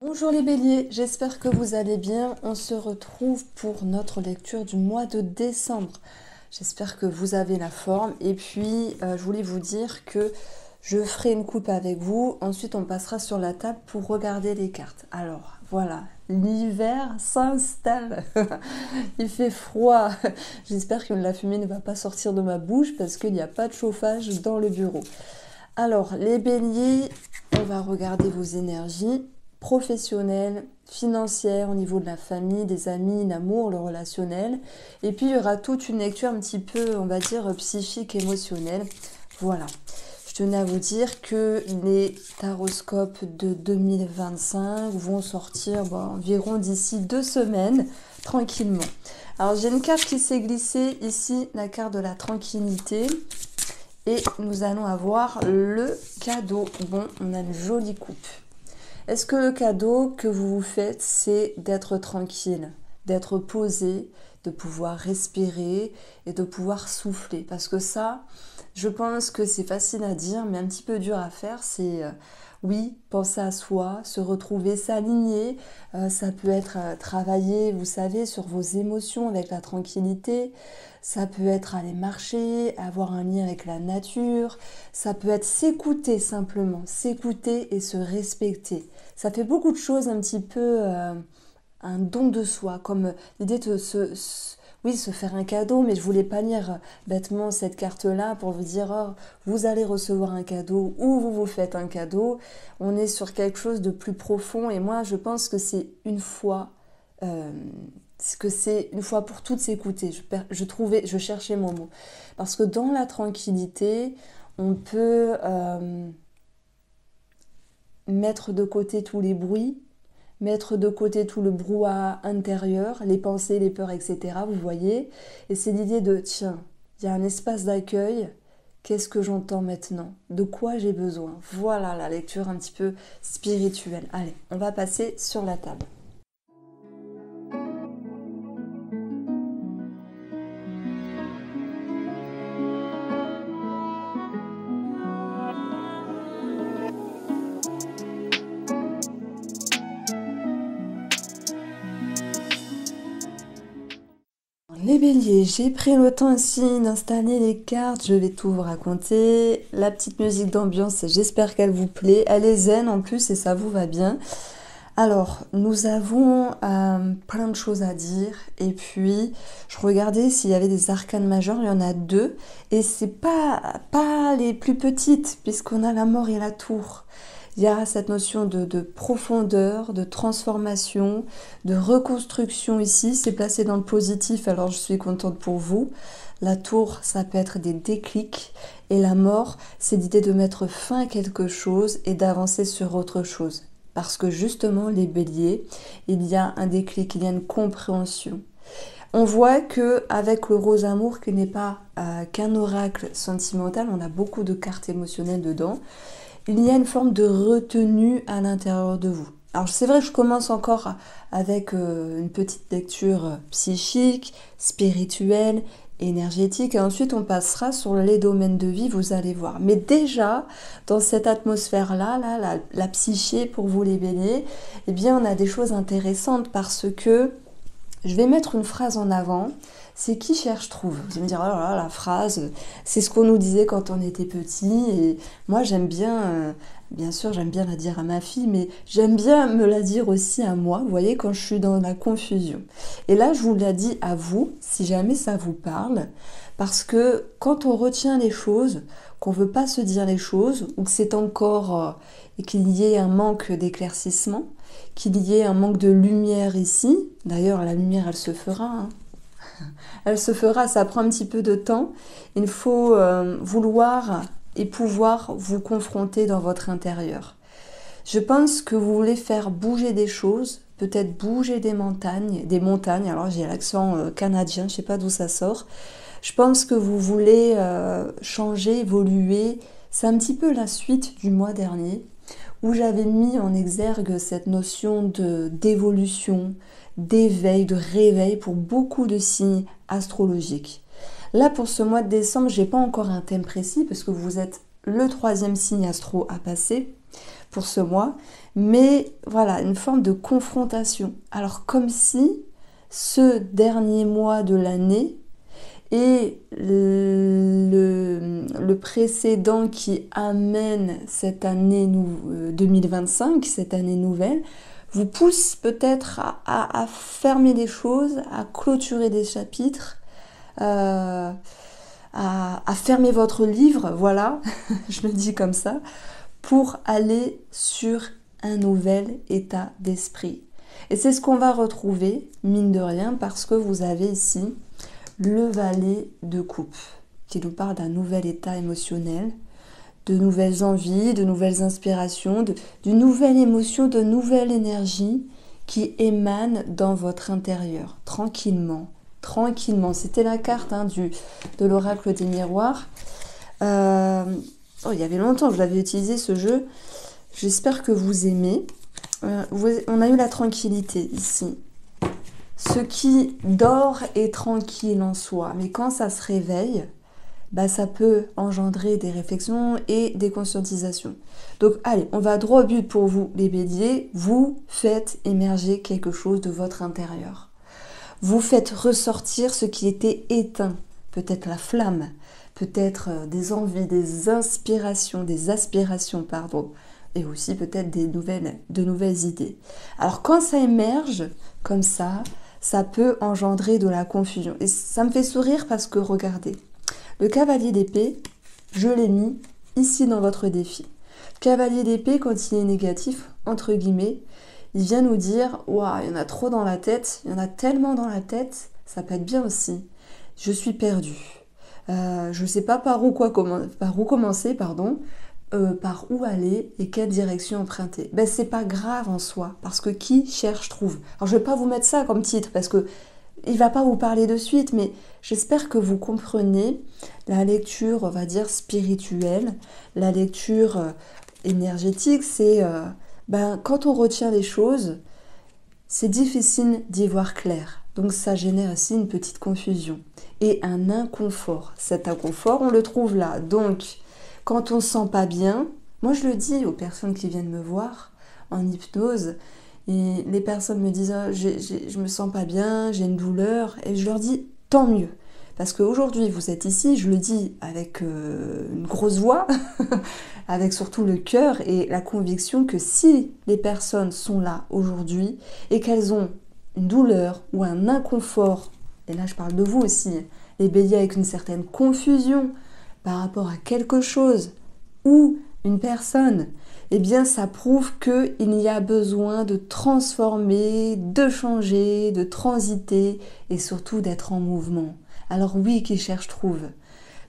Bonjour les béliers, j'espère que vous allez bien. On se retrouve pour notre lecture du mois de décembre. J'espère que vous avez la forme. Et puis, je voulais vous dire que je ferai une coupe avec vous. Ensuite, on passera sur la table pour regarder les cartes. Alors, voilà, l'hiver s'installe. Il fait froid. J'espère que la fumée ne va pas sortir de ma bouche parce qu'il n'y a pas de chauffage dans le bureau. Alors, les béliers, on va regarder vos énergies professionnelles, financières, au niveau de la famille, des amis, l'amour, le relationnel. Et puis, il y aura toute une lecture un petit peu, on va dire, psychique, émotionnelle. Voilà. Je tenais à vous dire que les taroscopes de 2025 vont sortir environ d'ici 2 semaines, tranquillement. Alors, j'ai une carte qui s'est glissée ici, la carte de la tranquillité. Et nous allons avoir le cadeau. Bon, on a une jolie coupe. Est-ce que le cadeau que vous vous faites, c'est d'être tranquille, d'être posé, de pouvoir respirer et de pouvoir souffler? Parce que ça, je pense que c'est facile à dire, mais un petit peu dur à faire. C'est, oui, penser à soi, se retrouver, s'aligner. Ça peut être travailler, vous savez, sur vos émotions avec la tranquillité. Ça peut être aller marcher, avoir un lien avec la nature. Ça peut être s'écouter simplement, s'écouter et se respecter. Ça fait beaucoup de choses un petit peu un don de soi, comme l'idée de se faire un cadeau, mais je voulais pas lire bêtement cette carte-là pour vous dire oh, vous allez recevoir un cadeau ou vous vous faites un cadeau. On est sur quelque chose de plus profond et moi je pense que c'est une fois pour toutes s'écouter. Je cherchais mon mot. Parce que dans la tranquillité, on peut mettre de côté tous les bruits, mettre de côté tout le brouhaha intérieur, les pensées, les peurs, etc. Vous voyez? Et c'est l'idée de, tiens, il y a un espace d'accueil, qu'est-ce que j'entends maintenant? De quoi j'ai besoin? Voilà la lecture un petit peu spirituelle. Allez, on va passer sur la table. Les béliers, j'ai pris le temps ici d'installer les cartes, je vais tout vous raconter. La petite musique d'ambiance, j'espère qu'elle vous plaît. Elle est zen en plus et ça vous va bien. Alors, nous avons plein de choses à dire et puis je regardais s'il y avait des arcanes majeures, il y en a 2 et c'est pas les plus petites puisqu'on a la mort et la tour. Il y a cette notion de profondeur, de transformation, de reconstruction ici. C'est placé dans le positif, alors je suis contente pour vous. La tour, ça peut être des déclics. Et la mort, c'est l'idée de mettre fin à quelque chose et d'avancer sur autre chose. Parce que justement, les béliers, il y a un déclic, il y a une compréhension. On voit que avec le rose amour, qui n'est pas qu'un oracle sentimental, on a beaucoup de cartes émotionnelles dedans, il y a une forme de retenue à l'intérieur de vous. Alors c'est vrai que je commence encore avec une petite lecture psychique, spirituelle, énergétique, et ensuite on passera sur les domaines de vie, vous allez voir. Mais déjà, dans cette atmosphère-là, la psyché pour vous les béliers, eh bien on a des choses intéressantes parce que je vais mettre une phrase en avant. C'est qui cherche trouve. Vous allez me dire, oh là là, la phrase, c'est ce qu'on nous disait quand on était petit. Et moi, j'aime bien sûr, j'aime bien la dire à ma fille, mais j'aime bien me la dire aussi à moi, vous voyez, quand je suis dans la confusion. Et là, je vous la dis à vous, si jamais ça vous parle, parce que quand on retient les choses, qu'on ne veut pas se dire les choses, ou que c'est encore, et qu'il y ait un manque d'éclaircissement, qu'il y ait un manque de lumière ici, d'ailleurs, la lumière, elle se fera, hein. Elle se fera, ça prend un petit peu de temps. Il faut vouloir et pouvoir vous confronter dans votre intérieur. Je pense que vous voulez faire bouger des choses, peut-être bouger des montagnes. Alors j'ai l'accent canadien, je ne sais pas d'où ça sort. Je pense que vous voulez changer, évoluer. C'est un petit peu la suite du mois dernier où j'avais mis en exergue cette notion d'évolution, d'éveil, de réveil pour beaucoup de signes astrologiques. Là, pour ce mois de décembre, je n'ai pas encore un thème précis parce que vous êtes le 3e signe astro à passer pour ce mois. mais voilà, une forme de confrontation. Alors comme si ce dernier mois de l'année et le précédent qui amène cette année 2025, cette année nouvelle, vous pousse peut-être à fermer des choses, à clôturer des chapitres, à fermer votre livre, voilà, je le dis comme ça, pour aller sur un nouvel état d'esprit. Et c'est ce qu'on va retrouver, mine de rien, parce que vous avez ici le valet de coupe, qui nous parle d'un nouvel état émotionnel, de nouvelles envies, de nouvelles inspirations, d'une nouvelle émotion, de nouvelle énergie qui émane dans votre intérieur, tranquillement, tranquillement. C'était la carte de l'oracle des miroirs. Il y avait longtemps que je l'avais utilisé ce jeu. J'espère que vous aimez. On a eu la tranquillité ici. Ce qui dort est tranquille en soi, mais quand ça se réveille, ça peut engendrer des réflexions et des conscientisations. Donc allez, on va droit au but pour vous les béliers. Vous faites émerger quelque chose de votre intérieur. Vous faites ressortir ce qui était éteint, peut-être la flamme, peut-être des envies, des aspirations, pardon, et aussi peut-être de nouvelles idées. Alors quand ça émerge comme ça peut engendrer de la confusion. Et ça me fait sourire parce que regardez, le cavalier d'épée, je l'ai mis ici dans votre défi. Le cavalier d'épée, quand il est négatif, entre guillemets, il vient nous dire « Waouh, il y en a trop dans la tête, il y en a tellement dans la tête, ça peut être bien aussi. Je suis perdu. Je ne sais pas par où commencer, par où aller et quelle direction emprunter. » C'est pas grave en soi, parce que qui cherche trouve. Alors je vais pas vous mettre ça comme titre, parce que il va pas vous parler de suite, mais j'espère que vous comprenez la lecture, on va dire, spirituelle, la lecture énergétique, c'est quand on retient les choses, c'est difficile d'y voir clair. Donc ça génère aussi une petite confusion et un inconfort. Cet inconfort, on le trouve là. Donc, quand on ne se sent pas bien, moi je le dis aux personnes qui viennent me voir en hypnose, et les personnes me disent « je me sens pas bien, j'ai une douleur », et je leur dis « tant mieux ». Parce qu'aujourd'hui, vous êtes ici, je le dis avec une grosse voix, avec surtout le cœur et la conviction que si les personnes sont là aujourd'hui et qu'elles ont une douleur ou un inconfort, et là je parle de vous aussi, les béliers avec une certaine confusion par rapport à quelque chose ou une personne, eh bien ça prouve qu'il y a besoin de transformer, de changer, de transiter et surtout d'être en mouvement. Alors oui, qui cherche trouve,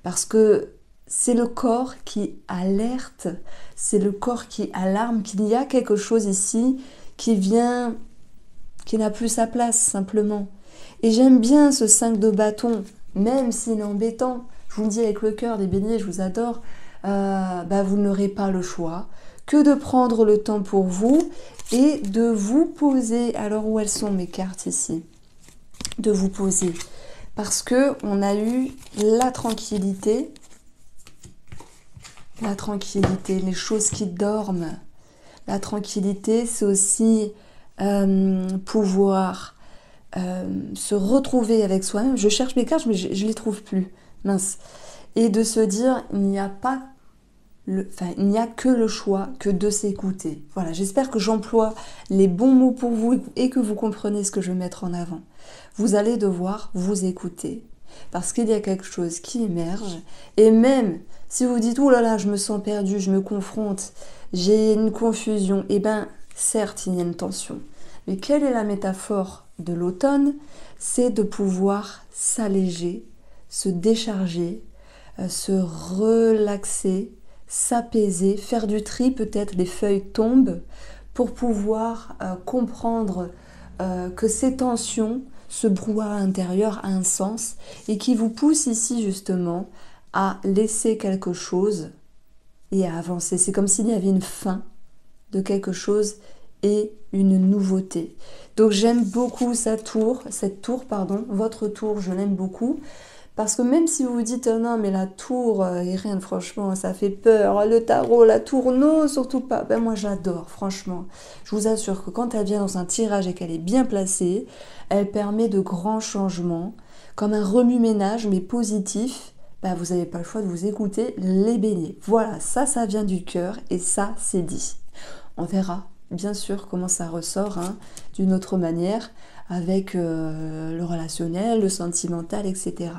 parce que c'est le corps qui alerte, c'est le corps qui alarme qu'il y a quelque chose ici qui n'a plus sa place simplement. Et j'aime bien ce 5 de bâton, même s'il est embêtant. Je vous le dis avec le cœur, les béliers, je vous adore. Vous n'aurez pas le choix que de prendre le temps pour vous et de vous poser. Alors où elles sont mes cartes ici? De vous poser. Parce que on a eu la tranquillité, les choses qui dorment. La tranquillité, c'est aussi pouvoir se retrouver avec soi-même. Je cherche mes cartes, mais je ne les trouve plus. Mince. Et de se dire, il n'y a que le choix que de s'écouter. Voilà, j'espère que j'emploie les bons mots pour vous et que vous comprenez ce que je veux mettre en avant. Vous allez devoir vous écouter parce qu'il y a quelque chose qui émerge et même si vous dites « Oh là là, je me sens perdu, je me confronte, j'ai une confusion », certes, il y a une tension. Mais quelle est la métaphore de l'automne? C'est de pouvoir s'alléger, se décharger, se relaxer, s'apaiser, faire du tri, peut-être les feuilles tombent, pour pouvoir comprendre que ces tensions, ce brouhaha intérieur a un sens et qui vous pousse ici justement à laisser quelque chose et à avancer. C'est comme s'il y avait une fin de quelque chose et une nouveauté. Donc j'aime beaucoup votre tour, je l'aime beaucoup Parce que même si vous vous dites oh non mais la tour, Irène, franchement ça fait peur, le tarot, la tour, non surtout pas. Ben moi j'adore, franchement. Je vous assure que quand elle vient dans un tirage et qu'elle est bien placée, elle permet de grands changements, comme un remue-ménage mais positif. Ben, vous n'avez pas le choix de vous écouter les béliers. Voilà, ça vient du cœur et ça c'est dit. On verra bien sûr comment ça ressort hein, d'une autre manière avec le relationnel, le sentimental, etc.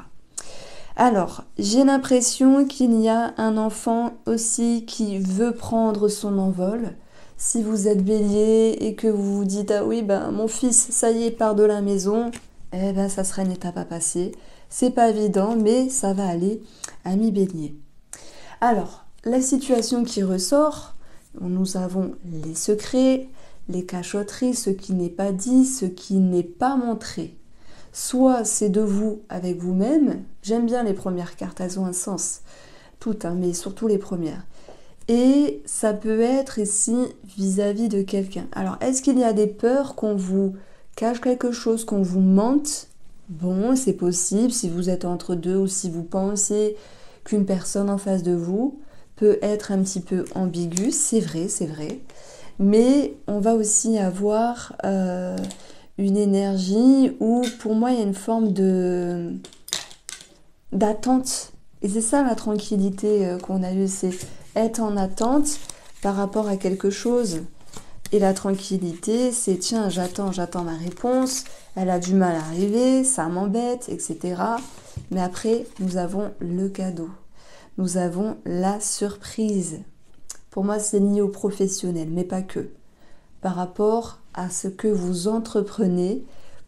Alors, j'ai l'impression qu'il y a un enfant aussi qui veut prendre son envol. Si vous êtes bélier et que vous vous dites ah oui ben mon fils ça y est part de la maison, eh ben ça sera une étape à passer. C'est pas évident mais ça va aller, ami bélier. Alors, la situation qui ressort, nous avons les secrets, les cachotteries, ce qui n'est pas dit, ce qui n'est pas montré. Soit c'est de vous avec vous-même, j'aime bien les premières cartes, elles ont un sens, toutes, hein, mais surtout les premières. Et ça peut être ici vis-à-vis de quelqu'un. Alors, est-ce qu'il y a des peurs qu'on vous cache quelque chose, qu'on vous mente? Bon, c'est possible si vous êtes entre deux ou si vous pensez qu'une personne en face de vous peut être un petit peu ambiguë, c'est vrai, c'est vrai. Mais on va aussi avoir une énergie où, pour moi, il y a une forme d'attente. Et c'est ça la tranquillité qu'on a eue, c'est être en attente par rapport à quelque chose. Et la tranquillité, c'est tiens, j'attends ma réponse, elle a du mal à arriver, ça m'embête, etc. Mais après, nous avons le cadeau. Nous avons la surprise. Pour moi, c'est lié au professionnel, mais pas que. Par rapport à ce que vous entreprenez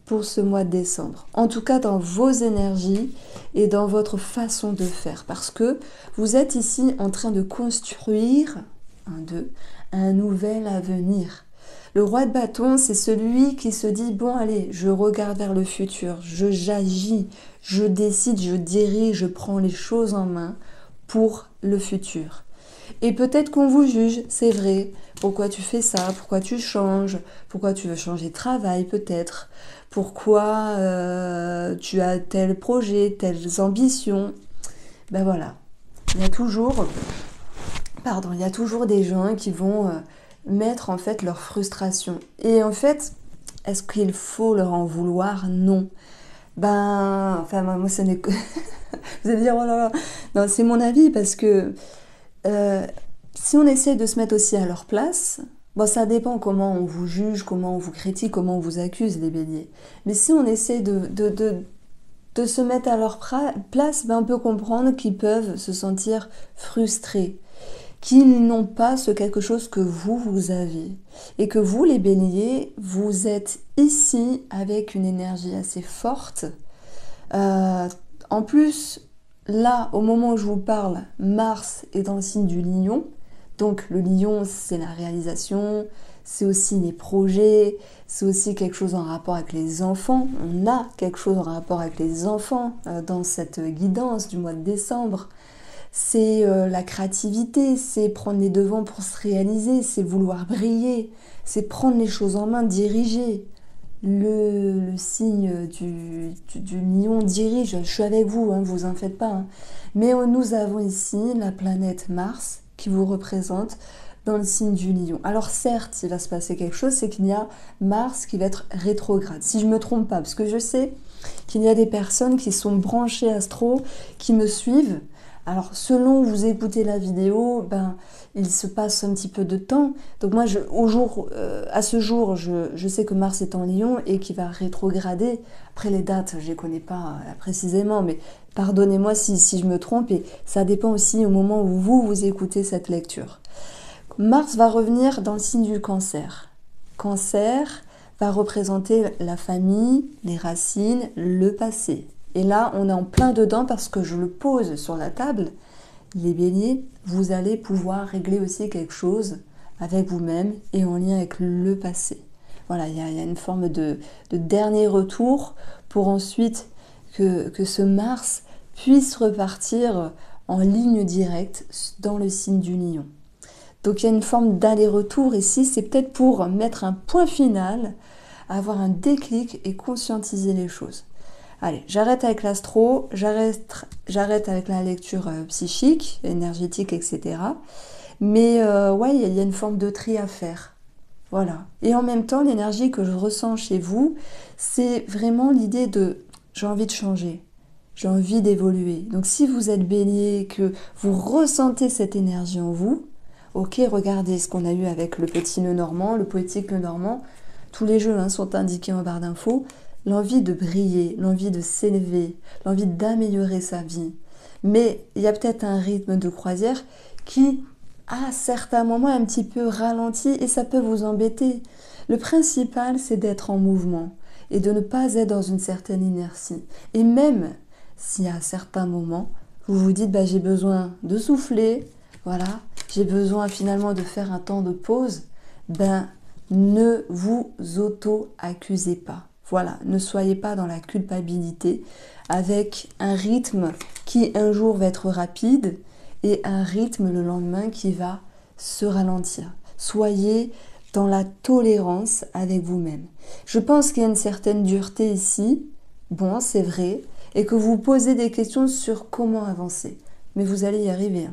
pour ce mois de décembre. En tout cas, dans vos énergies et dans votre façon de faire. Parce que vous êtes ici en train de construire, un nouvel avenir. Le roi de bâton, c'est celui qui se dit, bon allez, je regarde vers le futur, j'agis, je décide, je dirige, je prends les choses en main pour le futur. Et peut-être qu'on vous juge, c'est vrai. Pourquoi tu fais ça? Pourquoi tu changes? Pourquoi tu veux changer de travail peut-être? Pourquoi tu as tel projet, telles ambitions? Ben voilà, il y a toujours des gens qui vont mettre en fait leur frustration. Et en fait, est-ce qu'il faut leur en vouloir? Non. Enfin moi ce n'est que... Vous allez dire, oh là là, non, c'est mon avis parce que si on essaie de se mettre aussi à leur place, bon, ça dépend comment on vous juge, comment on vous critique, comment on vous accuse, les béliers. Mais si on essaie de se mettre à leur place, on peut comprendre qu'ils peuvent se sentir frustrés, qu'ils n'ont pas ce quelque chose que vous avez. Et que vous, les béliers, vous êtes ici avec une énergie assez forte. En plus, là, au moment où je vous parle, Mars est dans le signe du lion. Donc le lion, c'est la réalisation, c'est aussi les projets, c'est aussi quelque chose en rapport avec les enfants. On a quelque chose en rapport avec les enfants dans cette guidance du mois de décembre. C'est la créativité, c'est prendre les devants pour se réaliser, c'est vouloir briller, c'est prendre les choses en main, diriger. Le signe du lion dirige, je suis avec vous, hein, vous en faites pas. Hein. Mais nous avons ici la planète Mars qui vous représente dans le signe du lion. Alors certes, il va se passer quelque chose, c'est qu'il y a Mars qui va être rétrograde. Si je ne me trompe pas, parce que je sais qu'il y a des personnes qui sont branchées astro, qui me suivent. Alors selon où vous écoutez la vidéo, il se passe un petit peu de temps. Donc moi, à ce jour, je sais que Mars est en Lion et qu'il va rétrograder. Après les dates, je ne les connais pas précisément, mais pardonnez-moi si je me trompe. Et ça dépend aussi au moment où vous écoutez cette lecture. Mars va revenir dans le signe du Cancer. Cancer va représenter la famille, les racines, le passé. Et là, on est en plein dedans parce que je le pose sur la table. Les béliers, vous allez pouvoir régler aussi quelque chose avec vous-même et en lien avec le passé. Voilà, il y a une forme de dernier retour pour ensuite que ce Mars puisse repartir en ligne directe dans le signe du lion. Donc il y a une forme d'aller-retour ici, c'est peut-être pour mettre un point final, avoir un déclic et conscientiser les choses. Allez, j'arrête avec l'astro, j'arrête avec la lecture psychique, énergétique, etc. Mais ouais, il y a une forme de tri à faire. Voilà. Et en même temps, l'énergie que je ressens chez vous, c'est vraiment l'idée de j'ai envie de changer, j'ai envie d'évoluer. Donc si vous êtes bélier, que vous ressentez cette énergie en vous, ok, regardez ce qu'on a eu avec le petit nœud normand, le poétique nœud normand, tous les jeux sont indiqués en barre d'infos, l'envie de briller, l'envie de s'élever, l'envie d'améliorer sa vie. Mais il y a peut-être un rythme de croisière qui, à certains moments, est un petit peu ralenti et ça peut vous embêter. Le principal, c'est d'être en mouvement et de ne pas être dans une certaine inertie. Et même si à certains moments, vous vous dites bah, j'ai besoin de souffler, voilà, j'ai besoin finalement de faire un temps de pause, ben ne vous auto-accusez pas. Voilà, ne soyez pas dans la culpabilité avec un rythme qui un jour va être rapide et un rythme le lendemain qui va se ralentir. Soyez dans la tolérance avec vous-même. Je pense qu'il y a une certaine dureté ici, bon c'est vrai, et que vous posez des questions sur comment avancer. Mais vous allez y arriver.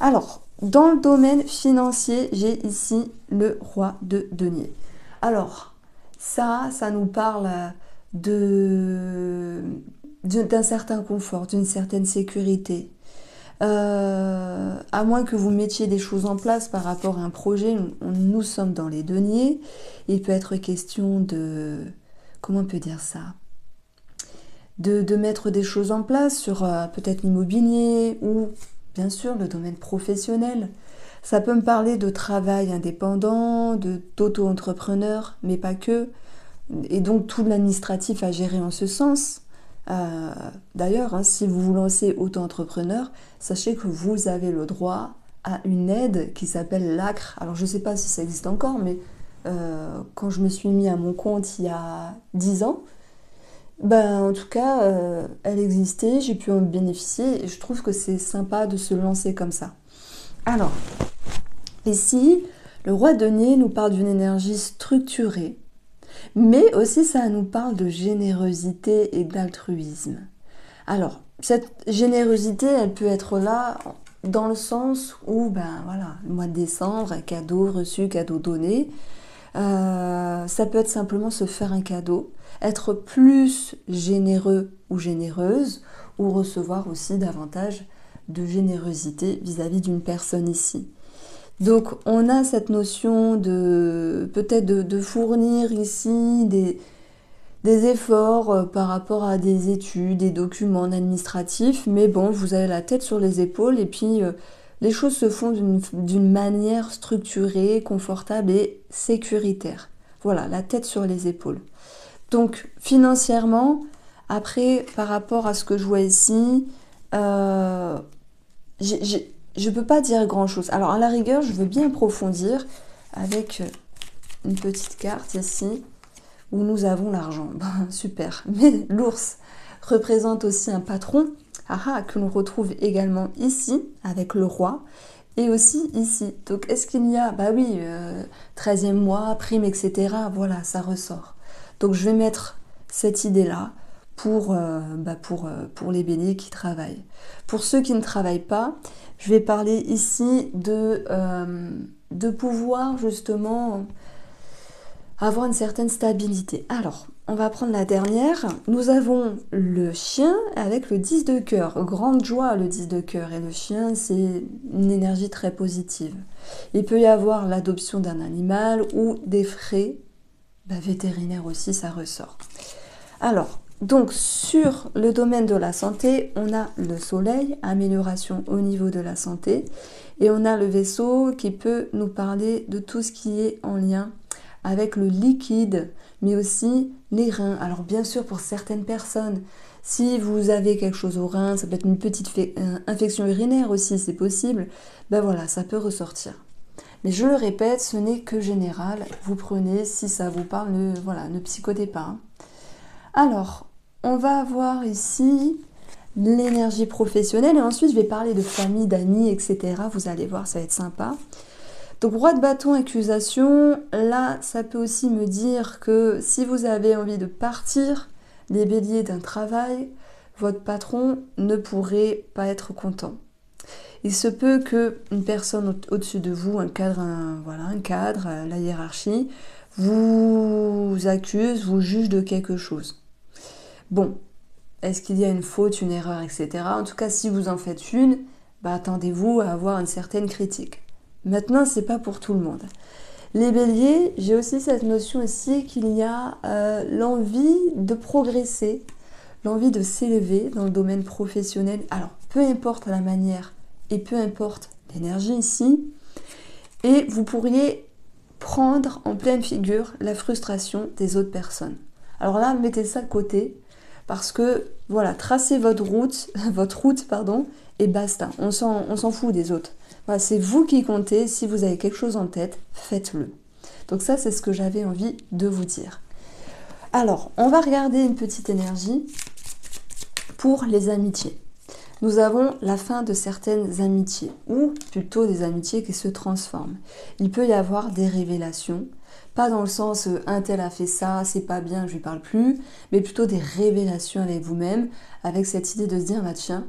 Alors, dans le domaine financier, j'ai ici le roi de denier. Alors, ça nous parle d'un certain confort, d'une certaine sécurité. À moins que vous mettiez des choses en place par rapport à un projet, nous sommes dans les deniers. Il peut être question de... Comment on peut dire ça ? De mettre des choses en place sur peut-être l'immobilier ou bien sûr le domaine professionnel. Ça peut me parler de travail indépendant, d'auto-entrepreneur, mais pas que. Et donc tout l'administratif à gérer en ce sens. D'ailleurs, si vous vous lancez auto-entrepreneur, sachez que vous avez le droit à une aide qui s'appelle l'ACRE. Alors je ne sais pas si ça existe encore, mais quand je me suis mis à mon compte il y a 10 ans, ben, en tout cas, elle existait, j'ai pu en bénéficier et je trouve que c'est sympa de se lancer comme ça. Alors, ici, le roi denier nous parle d'une énergie structurée, mais aussi ça nous parle de générosité et d'altruisme. Alors, cette générosité, elle peut être là dans le sens où, ben voilà, le mois de décembre, cadeau reçu, cadeau donné. Ça peut être simplement se faire un cadeau, être plus généreux ou généreuse, ou recevoir aussi davantage de générosité vis-à-vis d'une personne ici. Donc on a cette notion de peut-être de fournir ici des efforts par rapport à des études, des documents administratifs, mais bon, vous avez la tête sur les épaules et puis les choses se font d'une manière structurée, confortable et sécuritaire. Voilà, la tête sur les épaules. Donc financièrement, après, par rapport à ce que je vois ici, je ne peux pas dire grand-chose. Alors à la rigueur, je veux bien approfondir avec une petite carte ici où nous avons l'argent. Ben, super. Mais l'ours représente aussi un patron que l'on retrouve également ici avec le roi et aussi ici. Donc est-ce qu'il y a, bah oui, 13e mois, prime, etc. Voilà, ça ressort. Donc je vais mettre cette idée-là pour les béliers qui travaillent. Pour ceux qui ne travaillent pas, je vais parler ici de pouvoir justement avoir une certaine stabilité. Alors, on va prendre la dernière. Nous avons le chien avec le 10 de cœur. Grande joie, le 10 de cœur. Et le chien, c'est une énergie très positive. Il peut y avoir l'adoption d'un animal ou des frais vétérinaires aussi, ça ressort. Alors, donc sur le domaine de la santé, on a le soleil, amélioration au niveau de la santé. Et on a le vaisseau qui peut nous parler de tout ce qui est en lien avec le liquide, mais aussi les reins. Alors bien sûr, pour certaines personnes, si vous avez quelque chose au rein, ça peut être une petite infection urinaire aussi, c'est possible, ben voilà, ça peut ressortir. Mais je le répète, ce n'est que général, vous prenez, si ça vous parle, ne psychotez pas. Alors, on va avoir ici l'énergie professionnelle, et ensuite je vais parler de famille, d'amis, etc. Vous allez voir, ça va être sympa. Donc roi de bâton, accusation, là ça peut aussi me dire que si vous avez envie de partir Les béliers, d'un travail, votre patron ne pourrait pas être content. Il se peut qu'une personne au-dessus de vous, un cadre, la hiérarchie, vous accuse, vous juge de quelque chose. Bon, est-ce qu'il y a une faute, une erreur, etc. En tout cas, si vous en faites une, attendez-vous à avoir une certaine critique. Maintenant, c'est pas pour tout le monde. Les béliers, j'ai aussi cette notion ici qu'il y a l'envie de progresser, l'envie de s'élever dans le domaine professionnel. Alors, peu importe la manière et peu importe l'énergie ici, et vous pourriez prendre en pleine figure la frustration des autres personnes. Alors là, mettez ça de côté, parce que, voilà, tracez votre route, et basta. On s'en fout des autres. Voilà, c'est vous qui comptez. Si vous avez quelque chose en tête, faites-le. Donc ça, c'est ce que j'avais envie de vous dire. Alors, on va regarder une petite énergie pour les amitiés. Nous avons la fin de certaines amitiés, ou plutôt des amitiés qui se transforment. Il peut y avoir des révélations, pas dans le sens un tel a fait ça, c'est pas bien, je lui parle plus, mais plutôt des révélations avec vous-même, avec cette idée de se dire, tiens,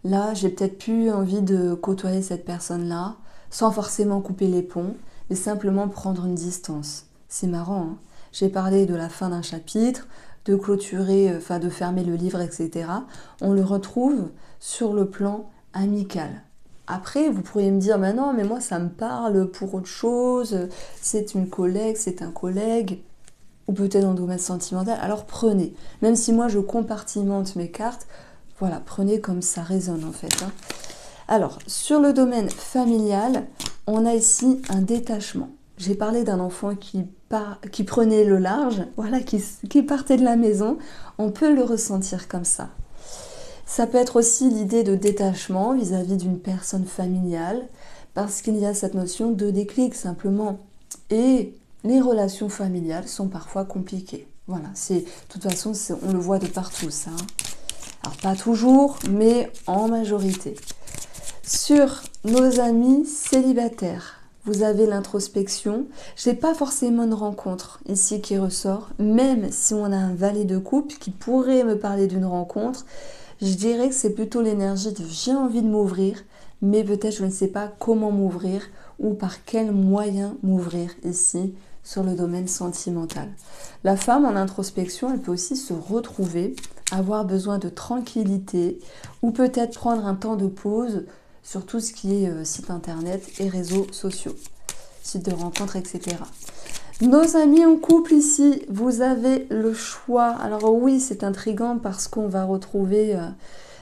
là j'ai peut-être plus envie de côtoyer cette personne-là, sans forcément couper les ponts, mais simplement prendre une distance. C'est marrant, hein. J'ai parlé de la fin d'un chapitre, de clôturer, de fermer le livre, etc. On le retrouve sur le plan amical. Après, vous pourriez me dire, non, mais moi ça me parle pour autre chose, c'est une collègue, c'est un collègue, ou peut-être dans le domaine sentimental, alors prenez. Même si moi je compartimente mes cartes, voilà, prenez comme ça résonne en fait. Hein. Alors, sur le domaine familial, on a ici un détachement. J'ai parlé d'un enfant qui prenait le large, voilà, qui partait de la maison. On peut le ressentir comme ça. Ça peut être aussi l'idée de détachement vis-à-vis d'une personne familiale, parce qu'il y a cette notion de déclic simplement. Et les relations familiales sont parfois compliquées. Voilà, de toute façon, on le voit de partout, ça. Hein. Alors, pas toujours, mais en majorité. Sur nos amis célibataires, vous avez l'introspection. Je n'ai pas forcément une rencontre ici qui ressort, même si on a un valet de coupe qui pourrait me parler d'une rencontre. Je dirais que c'est plutôt l'énergie de j'ai envie de m'ouvrir, mais peut-être je ne sais pas comment m'ouvrir ou par quel moyen m'ouvrir ici sur le domaine sentimental. La femme en introspection, elle peut aussi se retrouver, avoir besoin de tranquillité ou peut-être prendre un temps de pause sur tout ce qui est site internet et réseaux sociaux, sites de rencontres, etc. Nos amis en couple ici, vous avez le choix. Alors oui, c'est intriguant parce qu'on va retrouver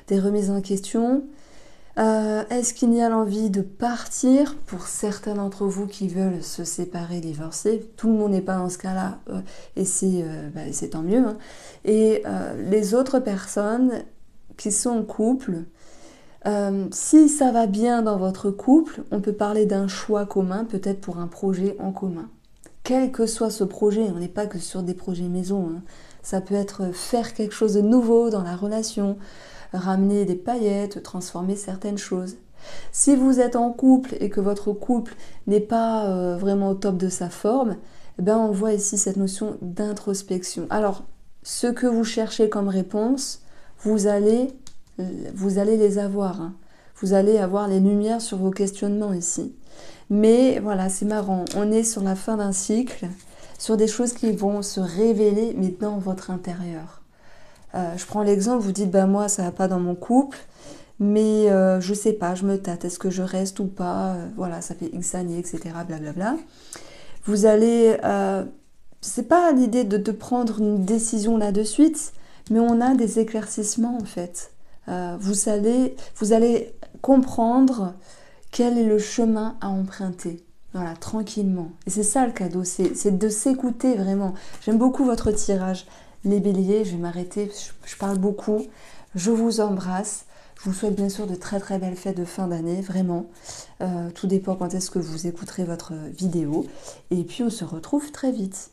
des remises en question. Est-ce qu'il y a l'envie de partir pour certains d'entre vous qui veulent se séparer, divorcer? Tout le monde n'est pas dans ce cas-là et c'est tant mieux. Hein. Et les autres personnes qui sont en couple, si ça va bien dans votre couple, on peut parler d'un choix commun, peut-être pour un projet en commun. Quel que soit ce projet, on n'est pas que sur des projets maison. Hein. Ça peut être faire quelque chose de nouveau dans la relation, ramener des paillettes, transformer certaines choses. Si vous êtes en couple et que votre couple n'est pas vraiment au top de sa forme, on voit ici cette notion d'introspection. Alors, ce que vous cherchez comme réponse, vous allez les avoir. Hein. Vous allez avoir les lumières sur vos questionnements ici. Mais voilà, c'est marrant. On est sur la fin d'un cycle, sur des choses qui vont se révéler, mais dans votre intérieur. Je prends l'exemple, vous dites, moi, ça va pas dans mon couple, mais je sais pas, je me tâte, est-ce que je reste ou pas? Voilà, ça fait X années, etc., blablabla. Vous allez... c'est pas l'idée de prendre une décision là de suite, mais on a des éclaircissements, en fait. Vous allez comprendre quel est le chemin à emprunter. Voilà, tranquillement. Et c'est ça le cadeau, c'est de s'écouter vraiment. J'aime beaucoup votre tirage. Les béliers, je vais m'arrêter, je parle beaucoup. Je vous embrasse. Je vous souhaite bien sûr de très très belles fêtes de fin d'année, vraiment. Tout dépend quand est-ce que vous écouterez votre vidéo. Et puis on se retrouve très vite.